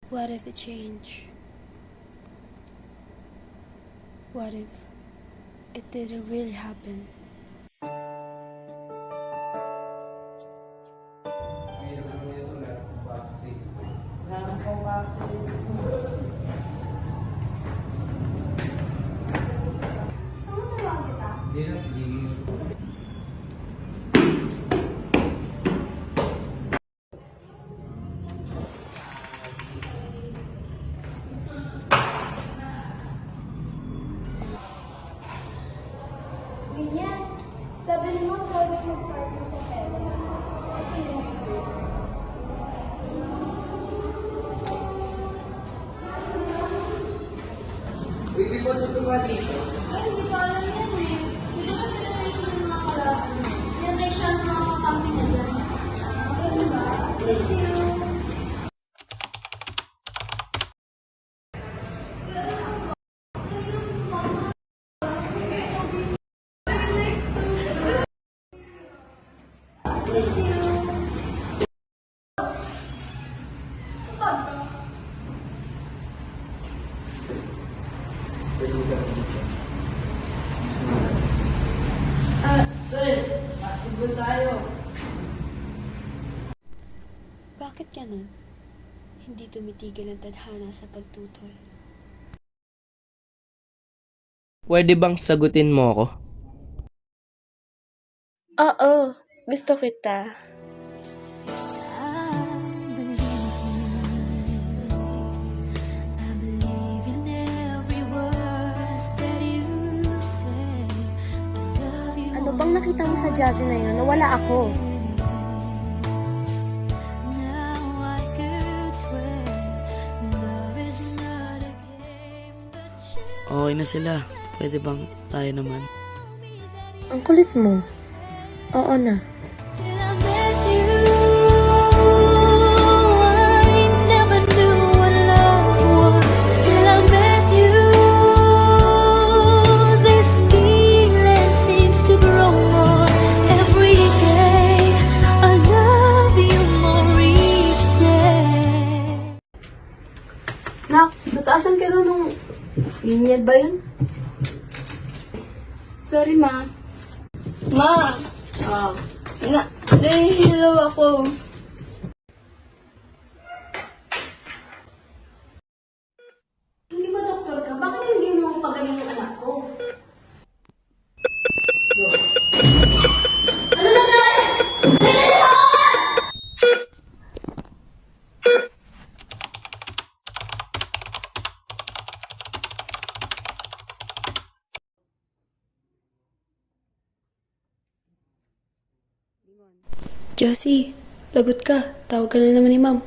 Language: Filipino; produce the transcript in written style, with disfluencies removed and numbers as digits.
What if it changed? What if it didn't really happen? Ganyan. Sabi mo, pwede mag-party sa pera. Ito yung school. Uy, before tutuwa dito. Ay, hindi ko alam yan eh. Hindi ko pinag-ayos ng mga kalaban. Yan ay siya ng mga kakampi na dyan. Ayun ba? Thank you. Thank you. Bakit ganun? Hindi tumitigil ang tadhana sa pagtutol. Pwede bang sagutin mo ako? Oo, gusto kita. Ano bang nakita mo sa jazzy na yun? Nawala ako. Okay na sila. Pwede bang tayo naman? Ang kulit mo. Oo na. Nak, nataasan ka daw nung... Linyad ba yun? Sorry, ma. Ma! Nahihilo ako. Hindi ba doktor ka? Bakit hindi mo pagaling yung anak ko? Ano nangyari? Josie, lagot ka. Tawag ka na naman ni Ma'am.